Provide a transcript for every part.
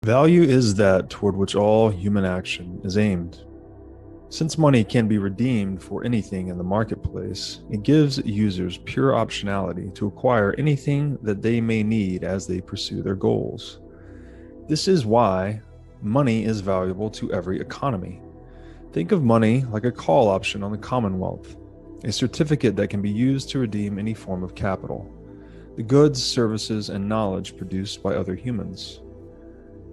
Value is that toward which all human action is aimed. Since money can be redeemed for anything in the marketplace, it gives users pure optionality to acquire anything that they may need as they pursue their goals. This is why money is valuable to every economy. Think of money like a call option on the Commonwealth, a certificate that can be used to redeem any form of capital, the goods, services, and knowledge produced by other humans.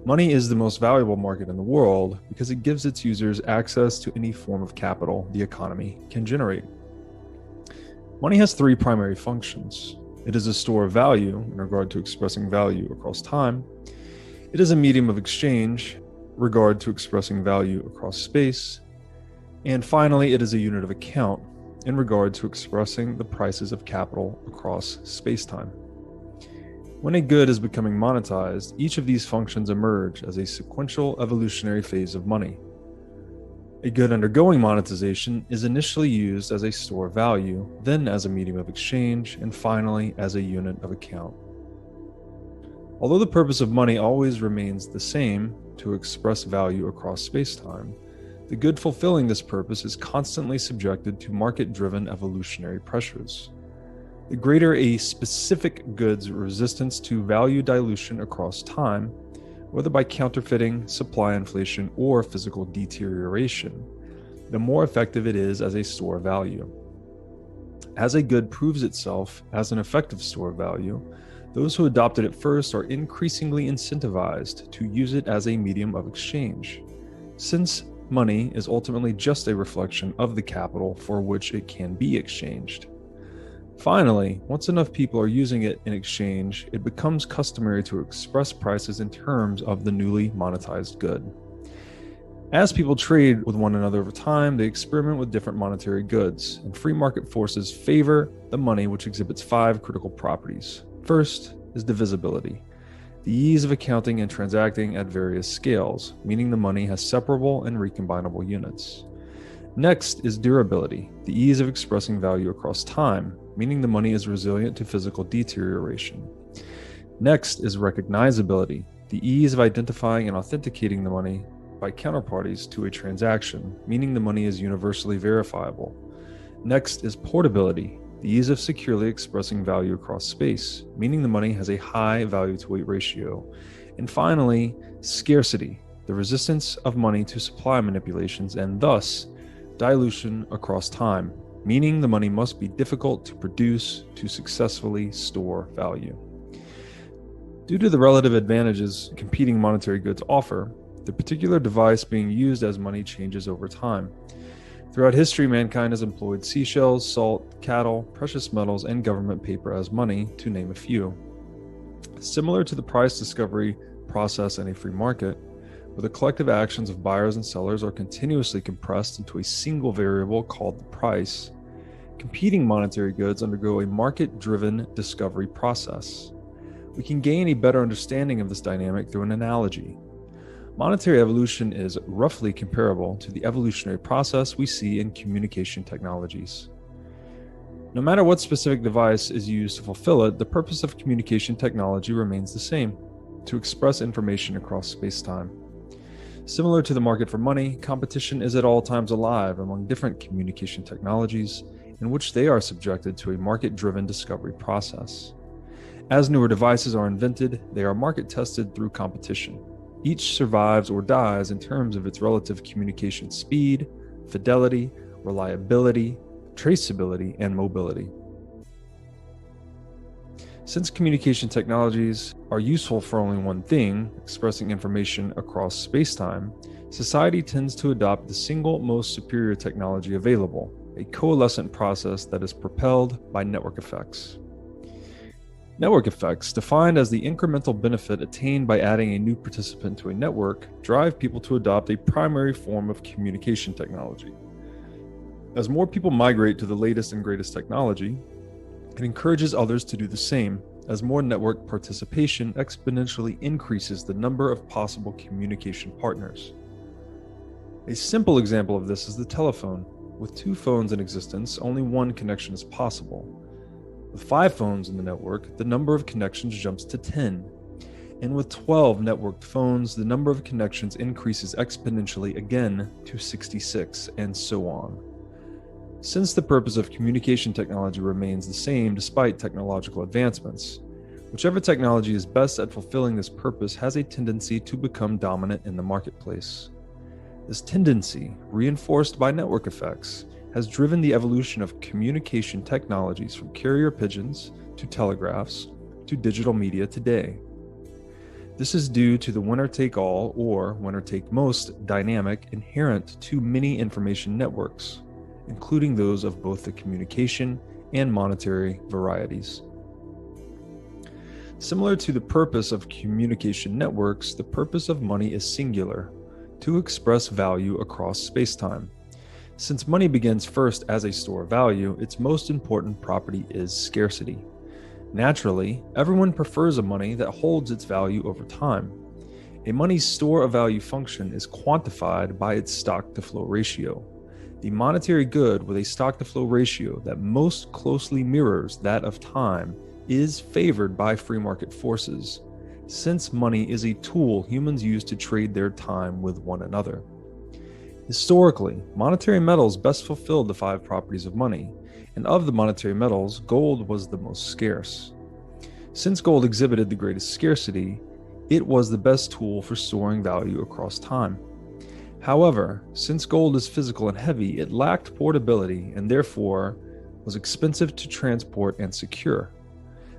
Money is the most valuable market in the world because it gives its users access to any form of capital the economy can generate. Money has three primary functions. It is a store of value in regard to expressing value across time. It is a medium of exchange in regard to expressing value across space. And finally, it is a unit of account in regard to expressing the prices of capital across space-time. When a good is becoming monetized, each of these functions emerge as a sequential evolutionary phase of money. A good undergoing monetization is initially used as a store of value, then as a medium of exchange, and finally as a unit of account. Although the purpose of money always remains the same, to express value across space-time, the good fulfilling this purpose is constantly subjected to market-driven evolutionary pressures. The greater a specific good's resistance to value dilution across time, whether by counterfeiting, supply inflation, or physical deterioration, the more effective it is as a store of value. As a good proves itself as an effective store of value, those who adopted it first are increasingly incentivized to use it as a medium of exchange, since money is ultimately just a reflection of the capital for which it can be exchanged. Finally, once enough people are using it in exchange, it becomes customary to express prices in terms of the newly monetized good. As people trade with one another over time, they experiment with different monetary goods, and free market forces favor the money which exhibits 5 critical properties. First is divisibility, the ease of accounting and transacting at various scales, meaning the money has separable and recombinable units. Next is durability, the ease of expressing value across time, meaning the money is resilient to physical deterioration. Next is recognizability, the ease of identifying and authenticating the money by counterparties to a transaction, meaning the money is universally verifiable. Next is portability, the ease of securely expressing value across space, meaning the money has a high value-to-weight ratio. And finally, scarcity, the resistance of money to supply manipulations and thus dilution across time, meaning the money must be difficult to produce to successfully store value. Due to the relative advantages competing monetary goods offer, the particular device being used as money changes over time. Throughout history, mankind has employed seashells, salt, cattle, precious metals, and government paper as money, to name a few. Similar to the price discovery process in a free market, where the collective actions of buyers and sellers are continuously compressed into a single variable called the price, competing monetary goods undergo a market-driven discovery process. We can gain a better understanding of this dynamic through an analogy. Monetary evolution is roughly comparable to the evolutionary process we see in communication technologies. No matter what specific device is used to fulfill it, the purpose of communication technology remains the same: to express information across space-time. Similar to the market for money, competition is at all times alive among different communication technologies, in which they are subjected to a market-driven discovery process. As newer devices are invented, they are market-tested through competition. Each survives or dies in terms of its relative communication speed, fidelity, reliability, traceability, and mobility. Since communication technologies are useful for only one thing, expressing information across space-time, society tends to adopt the single most superior technology available, a coalescent process that is propelled by network effects. Network effects, defined as the incremental benefit attained by adding a new participant to a network, drive people to adopt a primary form of communication technology. As more people migrate to the latest and greatest technology, it encourages others to do the same, as more network participation exponentially increases the number of possible communication partners. A simple example of this is the telephone. With 2 phones in existence, only one connection is possible. With 5 phones in the network, the number of connections jumps to 10. And with 12 networked phones, the number of connections increases exponentially again to 66, and so on. Since the purpose of communication technology remains the same despite technological advancements, whichever technology is best at fulfilling this purpose has a tendency to become dominant in the marketplace. This tendency, reinforced by network effects, has driven the evolution of communication technologies from carrier pigeons to telegraphs to digital media today. This is due to the winner-take-all or winner-take-most dynamic inherent to many information networks, including those of both the communication and monetary varieties. Similar to the purpose of communication networks, the purpose of money is singular, to express value across space-time. Since money begins first as a store of value, its most important property is scarcity. Naturally, everyone prefers a money that holds its value over time. A money's store of value function is quantified by its stock-to-flow ratio. The monetary good with a stock-to-flow ratio that most closely mirrors that of time is favored by free market forces, since money is a tool humans use to trade their time with one another. Historically, monetary metals best fulfilled the 5 properties of money, and of the monetary metals, gold was the most scarce. Since gold exhibited the greatest scarcity, it was the best tool for storing value across time. However, since gold is physical and heavy, it lacked portability and therefore was expensive to transport and secure.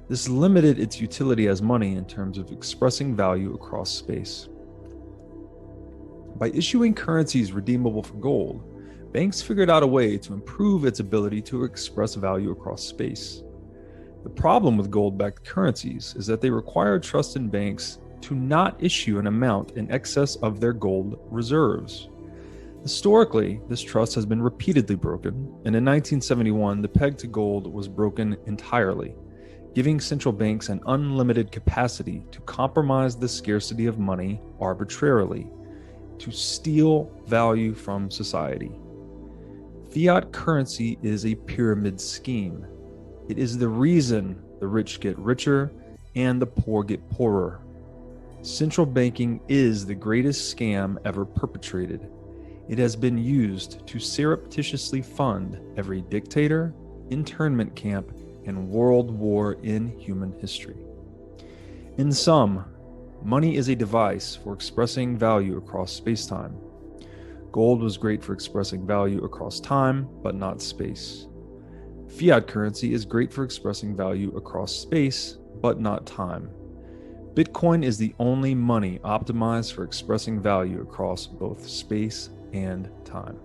This limited its utility as money in terms of expressing value across space. By issuing currencies redeemable for gold, banks figured out a way to improve its ability to express value across space. The problem with gold-backed currencies is that they require trust in banks to not issue an amount in excess of their gold reserves. Historically, this trust has been repeatedly broken, and in 1971, the peg to gold was broken entirely, giving central banks an unlimited capacity to compromise the scarcity of money arbitrarily, to steal value from society. Fiat currency is a pyramid scheme. It is the reason the rich get richer and the poor get poorer. Central banking is the greatest scam ever perpetrated. It has been used to surreptitiously fund every dictator, internment camp, and world war in human history. In sum, money is a device for expressing value across space-time. Gold was great for expressing value across time, but not space. Fiat currency is great for expressing value across space, but not time. Bitcoin is the only money optimized for expressing value across both space and time.